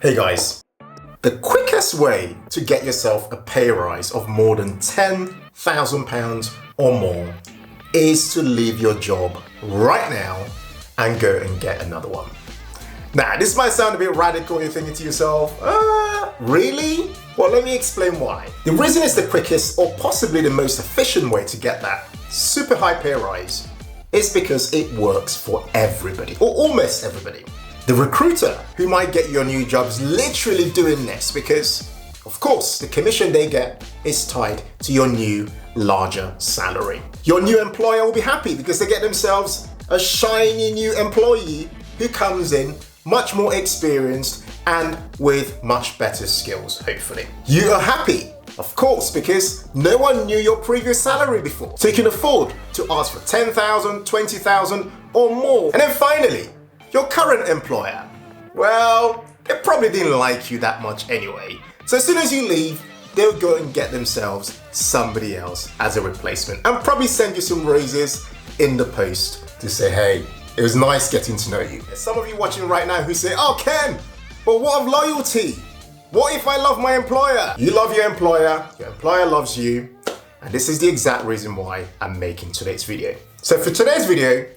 Hey guys, the quickest way to get yourself a pay rise of more than £10,000 or more is to leave your job right now and go and get another one. Now, this might sound a bit radical. You're thinking to yourself, really? Well, let me explain why. The reason it's the quickest or possibly the most efficient way to get that super high pay rise is because it works for everybody, or almost everybody. The recruiter who might get your new job is literally doing this because, of course, the commission they get is tied to your new, larger salary. Your new employer will be happy because they get themselves a shiny new employee who comes in much more experienced and with much better skills, hopefully. You are happy, of course, because no one knew your previous salary before. So you can afford to ask for 10,000, 20,000 or more. And then finally, your current employer, well, they probably didn't like you that much anyway. So as soon as you leave, they'll go and get themselves somebody else as a replacement and probably send you some raises in the post to say, hey, it was nice getting to know you. There's some of you watching right now who say, oh, Ken, but what of loyalty? What if I love my employer? You love your employer loves you, and this is the exact reason why I'm making today's video. So for today's video,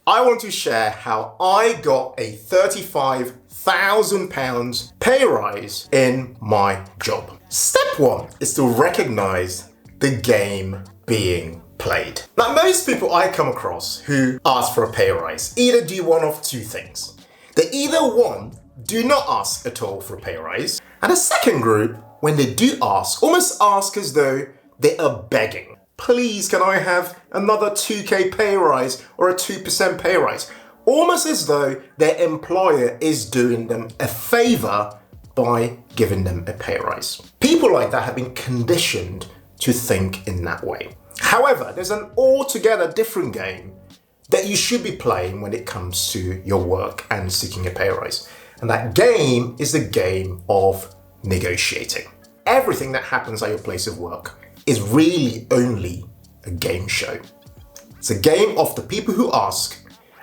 I want to share how I got a £35,000 pay rise in my job. Step one is to recognize the game being played. Now, most people I come across who ask for a pay rise either do one of two things. They either, one, do not ask at all for a pay rise, and a second group, when they do ask, almost ask as though they are begging. Please, can I have another 2k pay rise or a 2% pay rise? Almost as though their employer is doing them a favor by giving them a pay rise. People like that have been conditioned to think in that way. However, there's an altogether different game that you should be playing when it comes to your work and seeking a pay rise. And that game is the game of negotiating. Everything that happens at your place of work is really only a game show. It's a game of the people who ask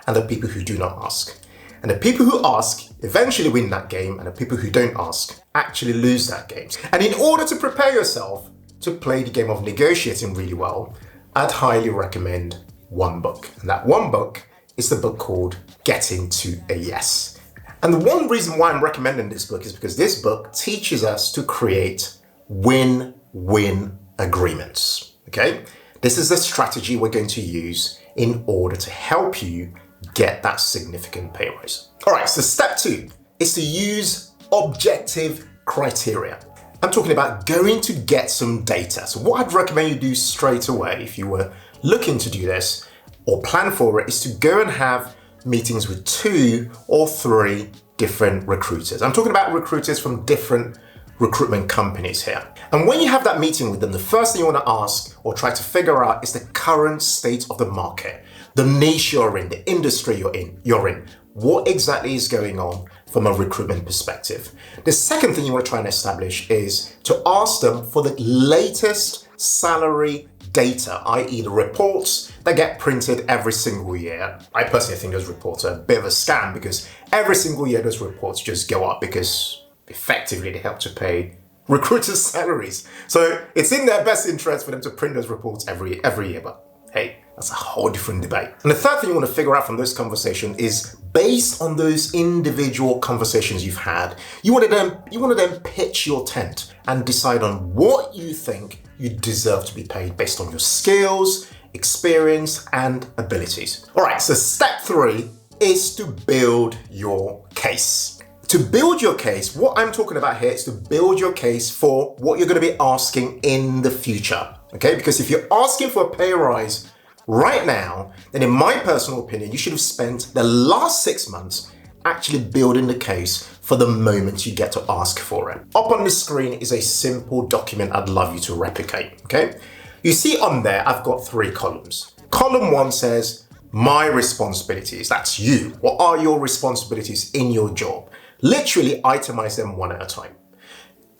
and the people who do not ask. And the people who ask eventually win that game, and the people who don't ask actually lose that game. And in order to prepare yourself to play the game of negotiating really well, I'd highly recommend one book. And that one book is the book called Getting to a Yes. And the one reason why I'm recommending this book is because this book teaches us to create win-win agreements, okay? This is the strategy we're going to use in order to help you get that significant pay rise. All right, so step two is to use objective criteria. I'm talking about going to get some data. So what I'd recommend you do straight away if you were looking to do this or plan for it is to go and have meetings with 2 or 3 different recruiters. I'm talking about recruiters from different recruitment companies here. And when you have that meeting with them, the first thing you want to ask or try to figure out is the current state of the market, the niche you're in, the industry you're in. What exactly is going on from a recruitment perspective? The second thing you want to try and establish is to ask them for the latest salary data, i.e. the reports that get printed every single year. I personally think those reports are a bit of a scam because every single year those reports just go up because effectively they help to pay recruiters' salaries. So it's in their best interest for them to print those reports every year, but hey, that's a whole different debate. And the third thing you want to figure out from this conversation is based on those individual conversations you've had, you want to then pitch your tent and decide on what you think you deserve to be paid based on your skills, experience, and abilities. All right, so step 3 is to build your case. To build your case, what I'm talking about here is to build your case for what you're going to be asking in the future, okay? Because if you're asking for a pay rise right now, then in my personal opinion, you should have spent the last 6 months actually building the case for the moment you get to ask for it. Up on the screen is a simple document I'd love you to replicate, okay? You see on there, I've got 3 columns. Column 1 says, my responsibilities. That's you. What are your responsibilities in your job? Literally itemize them one at a time.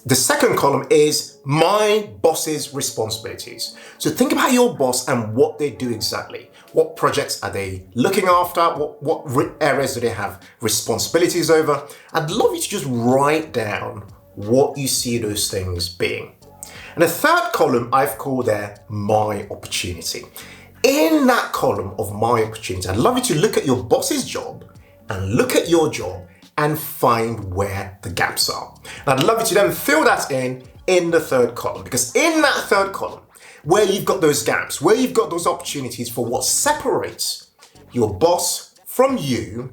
The second column is my boss's responsibilities. So think about your boss and what they do exactly. What projects are they looking after? What areas do they have responsibilities over? I'd love you to just write down what you see those things being. And the third column I've called there my opportunity. In that column of my opportunity, I'd love you to look at your boss's job and look at your job and find where the gaps are. And I'd love you to then fill that in the third column, because in that third column, where you've got those gaps, where you've got those opportunities for what separates your boss from you,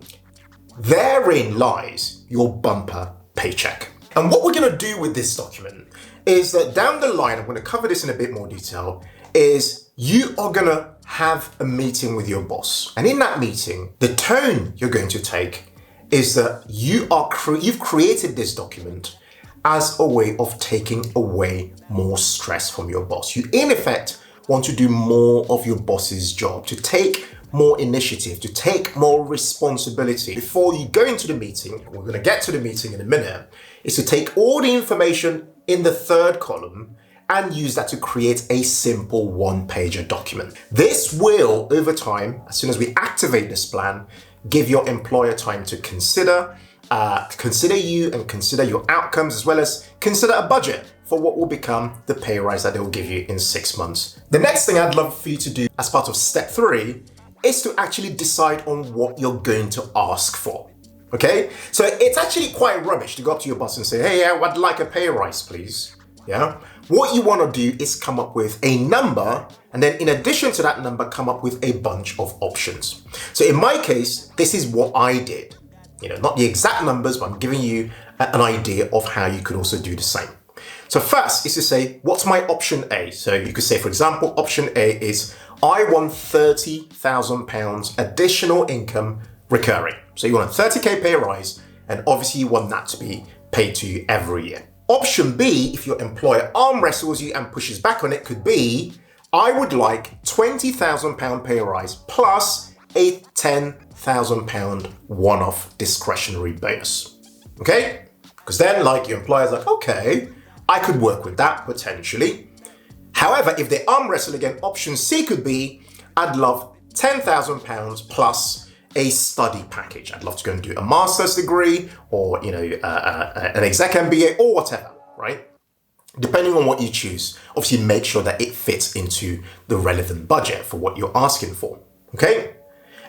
therein lies your bumper paycheck. And what we're going to do with this document is that down the line, I'm going to cover this in a bit more detail, is you are going to have a meeting with your boss. And in that meeting, the tone you're going to take is that you've created this document as a way of taking away more stress from your boss. You, in effect, want to do more of your boss's job, to take more initiative, to take more responsibility. Before you go into the meeting, we're going to get to the meeting in a minute, is to take all the information in the third column and use that to create a simple one-pager document. This will, over time, as soon as we activate this plan, give your employer time to consider you and consider your outcomes, as well as consider a budget for what will become the pay rise that they'll give you in 6 months. The next thing I'd love for you to do as part of step 3 is to actually decide on what you're going to ask for. Okay? So it's actually quite rubbish to go up to your boss and say, hey, I'd like a pay rise, please. Yeah? What you want to do is come up with a number, and then in addition to that number, come up with a bunch of options. So in my case, this is what I did. Not the exact numbers, but I'm giving you an idea of how you could also do the same. So first is to say, what's my option A? So you could say, for example, option A is, I want £30,000 additional income recurring. So you want a 30k pay rise, and obviously you want that to be paid to you every year. Option B, if your employer arm wrestles you and pushes back on it, could be, I would like £20,000 pay rise plus a £10,000 one-off discretionary bonus. Okay? Because then, your employer's like, okay, I could work with that potentially. However, if they arm wrestle again, option C could be, I'd love £10,000 plus a study package. I'd love to go and do a master's degree or, an exec MBA or whatever, right? Depending on what you choose, obviously make sure that it fits into the relevant budget for what you're asking for, okay?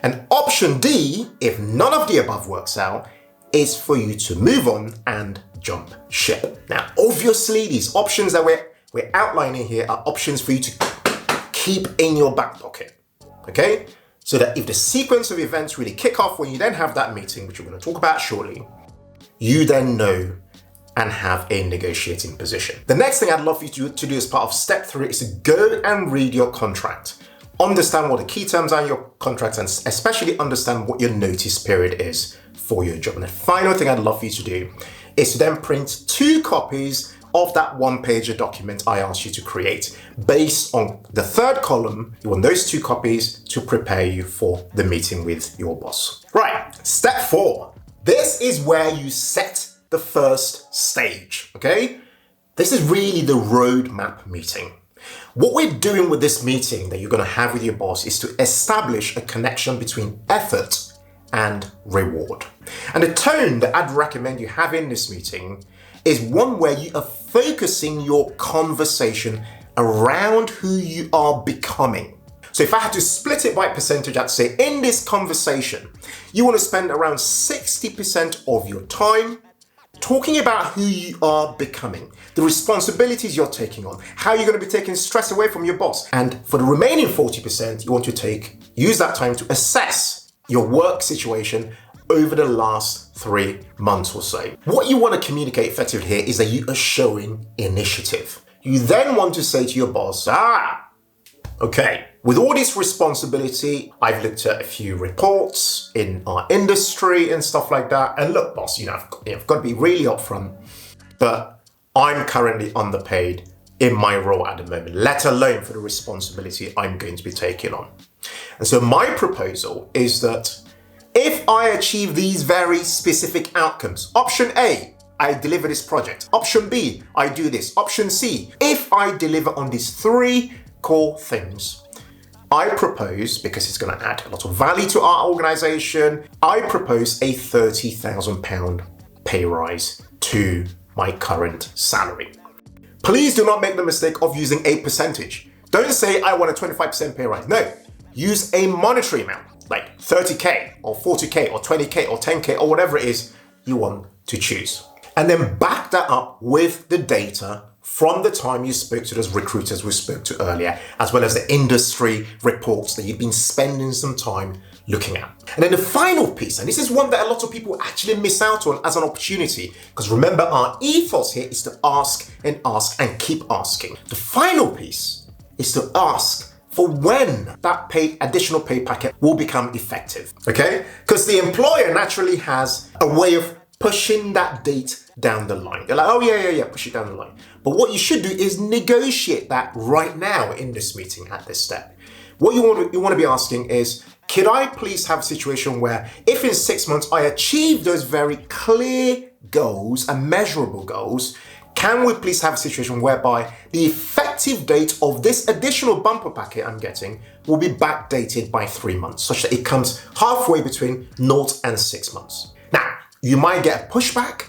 And option D, if none of the above works out, is for you to move on and jump ship. Now, obviously, these options that we're outlining here are options for you to keep in your back pocket, okay? So that if the sequence of events really kick off when you then have that meeting, which we're going to talk about shortly, you then know and have a negotiating position. The next thing I'd love for you to do as part of step 3 is to go and read your contract. Understand what the key terms are in your contract, and especially understand what your notice period is for your job. And the final thing I'd love for you to do is to then print 2 copies of that one-pager document I asked you to create. Based on the third column, you want those 2 copies to prepare you for the meeting with your boss. Right, step 4. This is where you set the first stage, okay? This is really the roadmap meeting. What we're doing with this meeting that you're going to have with your boss is to establish a connection between effort and reward. And the tone that I'd recommend you have in this meeting is one where you are focusing your conversation around who you are becoming. So if I had to split it by percentage, I'd say in this conversation, you want to spend around 60% of your time talking about who you are becoming, the responsibilities you're taking on, how you're going to be taking stress away from your boss. And for the remaining 40%, you want to use that time to assess your work situation over the last 3 months or so. What you want to communicate effectively here is that you are showing initiative. You then want to say to your boss, okay, with all this responsibility, I've looked at a few reports in our industry and stuff like that. And look, boss, I've got to be really upfront, but I'm currently underpaid in my role at the moment, let alone for the responsibility I'm going to be taking on. And so my proposal is that if I achieve these very specific outcomes, option A, I deliver this project. Option B, I do this. Option C, if I deliver on these 3 core things, I propose, because it's going to add a lot of value to our organization, I propose a £30,000 pay rise to my current salary. Please do not make the mistake of using a percentage. Don't say I want a 25% pay rise. No, use a monetary amount, like 30K or 40K or 20K or 10K or whatever it is you want to choose. And then back that up with the data from the time you spoke to those recruiters we spoke to earlier, as well as the industry reports that you've been spending some time looking at. And then the final piece, and this is one that a lot of people actually miss out on as an opportunity, because remember, our ethos here is to ask and keep asking. The final piece is to ask for when that additional pay packet will become effective, okay? Because the employer naturally has a way of pushing that date down the line. They're like, oh yeah, push it down the line. But what you should do is negotiate that right now in this meeting at this step. What you want to be asking is, could I please have a situation where if in 6 months I achieve those very clear goals and measurable goals, can we please have a situation whereby the effective date of this additional bumper packet I'm getting will be backdated by 3 months, such that it comes halfway between 0 and 6 months. Now, you might get a pushback,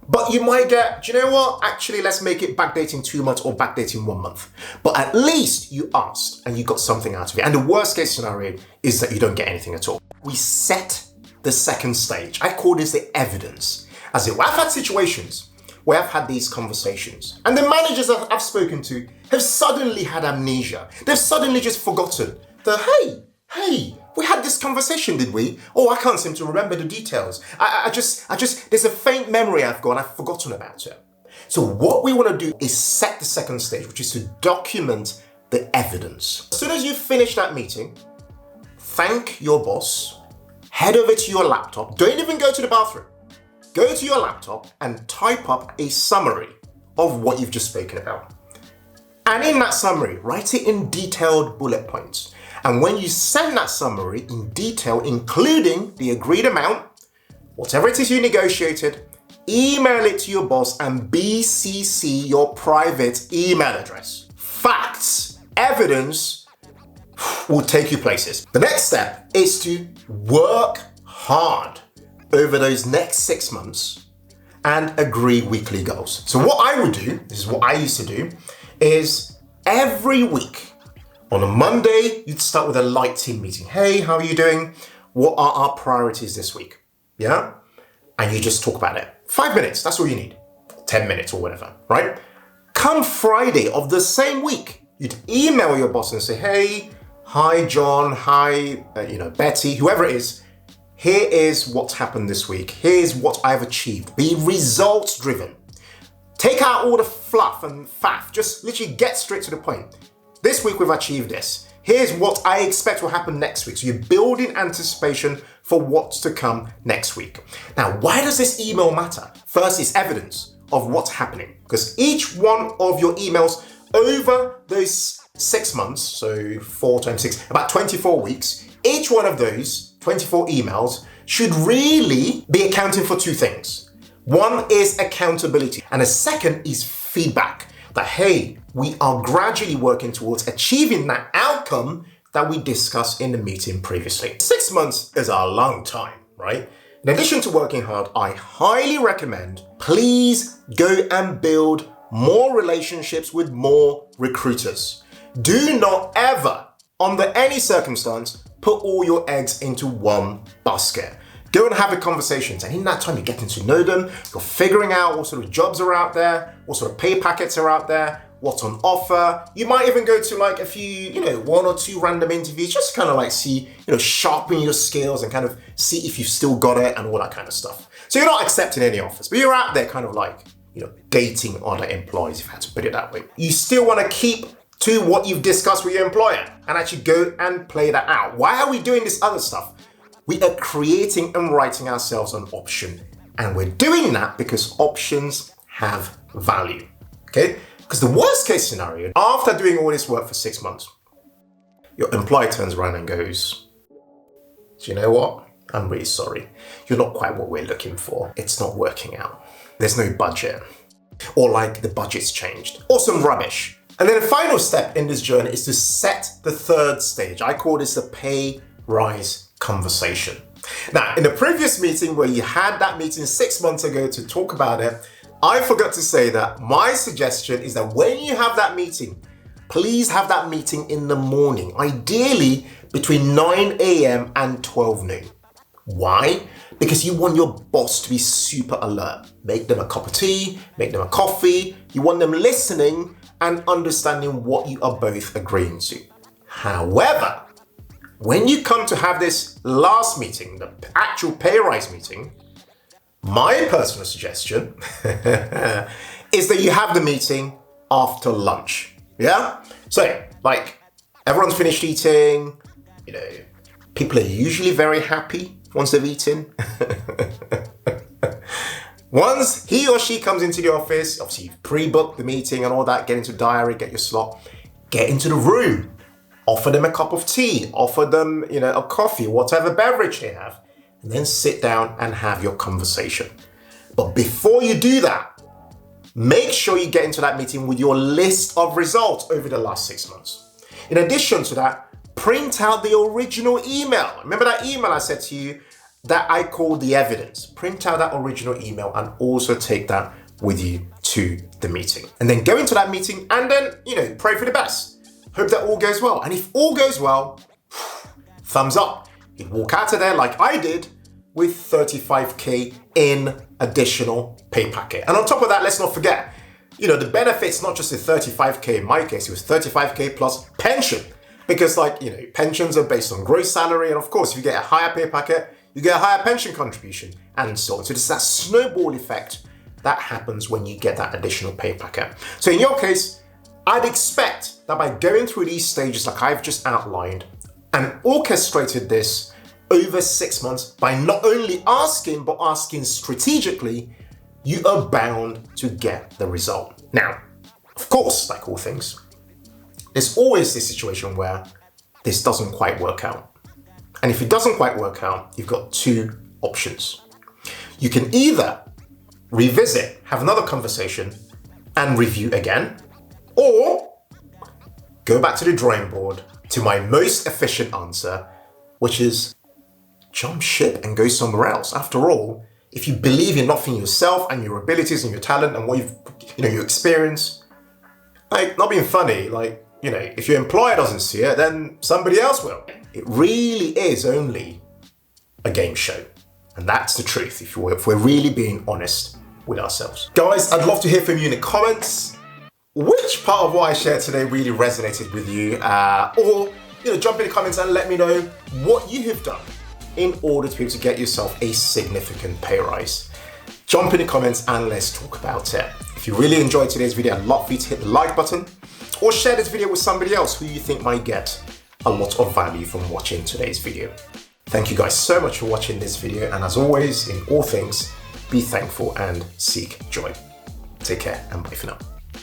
but you might get, do you know what? Actually, let's make it backdating 2 months or backdating 1 month. But at least you asked and you got something out of it. And the worst case scenario is that you don't get anything at all. We set the second stage. I call this the evidence. As in, I've had situations where I've had these conversations and the managers that I've spoken to have suddenly had amnesia. They've suddenly just forgotten that, hey, we had this conversation, did we? Oh, I can't seem to remember the details. I just, there's a faint memory I've got and I've forgotten about it. So what we want to do is set the second stage, which is to document the evidence. As soon as you finish that meeting, thank your boss, head over to your laptop, don't even go to the bathroom. Go to your laptop and type up a summary of what you've just spoken about. And in that summary, write it in detailed bullet points. And when you send that summary in detail, including the agreed amount, whatever it is you negotiated, email it to your boss and BCC your private email address. Facts, evidence will take you places. The next step is to work hard over those next 6 months and agree weekly goals. So what I would do, this is what I used to do, is every week, on a Monday, you'd start with a light team meeting. Hey, how are you doing? What are our priorities this week? Yeah? And you just talk about it. 5 minutes, that's all you need. 10 minutes or whatever, right? Come Friday of the same week, you'd email your boss and say, hey, hi, John, hi, Betty, whoever it is. Here is what's happened this week. Here's what I've achieved. Be results driven. Take out all the fluff and faff. Just literally get straight to the point. This week we've achieved this. Here's what I expect will happen next week. So you're building anticipation for what's to come next week. Now, why does this email matter? First, it's evidence of what's happening, because each one of your emails over those 6 months, so 4 times 6, about 24 weeks, each one of those 24 emails should really be accounting for 2 things. One is accountability, and the second is feedback. That, hey, we are gradually working towards achieving that outcome that we discussed in the meeting previously. 6 months is a long time, right? In addition to working hard, I highly recommend, please go and build more relationships with more recruiters. Do not ever, under any circumstance, put all your eggs into one basket. Go and have the conversations, and in that time you're getting to know them, you're figuring out what sort of jobs are out there, what sort of pay packets are out there, what's on offer. You might even go to like a few, 1 or 2 random interviews, just kind of like see, sharpen your skills and kind of see if you've still got it and all that kind of stuff. So you're not accepting any offers, but you're out there kind of like, dating other employees, if I had to put it that way. You still want to keep to what you've discussed with your employer and actually go and play that out. Why are we doing this other stuff? We are creating and writing ourselves an option. And we're doing that because options have value, okay? Because the worst case scenario, after doing all this work for 6 months, your employer turns around and goes, do you know what? I'm really sorry. You're not quite what we're looking for. It's not working out. There's no budget. Or like the budget's changed. Or some rubbish. And then the final step in this journey is to set the third stage. I call this the pay rise conversation. Now, in the previous meeting where you had that meeting 6 months ago to talk about it, I forgot to say that my suggestion is that when you have that meeting, please have that meeting in the morning, ideally between 9 a.m. and 12 noon. Why? Because you want your boss to be super alert. Make them a cup of tea, make them a coffee. You want them listening and understanding what you are both agreeing to. However, when you come to have this last meeting, the actual pay rise meeting, my personal suggestion is that you have the meeting after lunch. Yeah? So, like, everyone's finished eating, people are usually very happy once they've eaten. Once he or she comes into the office, obviously you've pre-booked the meeting and all that, get into diary, get your slot, get into the room. Offer them a cup of tea, offer them, a coffee, whatever beverage they have, and then sit down and have your conversation. But before you do that, make sure you get into that meeting with your list of results over the last 6 months. In addition to that, print out the original email. Remember that email I said to you that I called the evidence? Print out that original email and also take that with you to the meeting. And then go into that meeting and then, pray for the best. Hope that all goes well. And if all goes well, thumbs up. You'd walk out of there like I did with 35K in additional pay packet. And on top of that, let's not forget, the benefits, not just the 35K in my case, it was 35K plus pension. Because pensions are based on gross salary. And of course, if you get a higher pay packet, you get a higher pension contribution and so on. So there's that snowball effect that happens when you get that additional pay packet. So in your case, I'd expect that by going through these stages like I've just outlined and orchestrated this over 6 months by not only asking, but asking strategically, you are bound to get the result. Now, of course, like all things, there's always this situation where this doesn't quite work out. And if it doesn't quite work out, you've got two options. You can either revisit, have another conversation and review again, or go back to the drawing board to my most efficient answer, which is jump ship and go somewhere else. After all, if you believe in nothing yourself and your abilities and your talent and what your experience, not being funny, if your employer doesn't see it, then somebody else will. It really is only a game show. And that's the truth if we're really being honest with ourselves. Guys, I'd love to hear from you in the comments. Which part of what I shared today really resonated with you? Or jump in the comments and let me know what you have done in order to be able to get yourself a significant pay rise. Jump in the comments and let's talk about it. If you really enjoyed today's video, I'd love for you to hit the like button or share this video with somebody else who you think might get a lot of value from watching today's video. Thank you guys so much for watching this video, and as always, in all things, be thankful and seek joy. Take care and bye for now.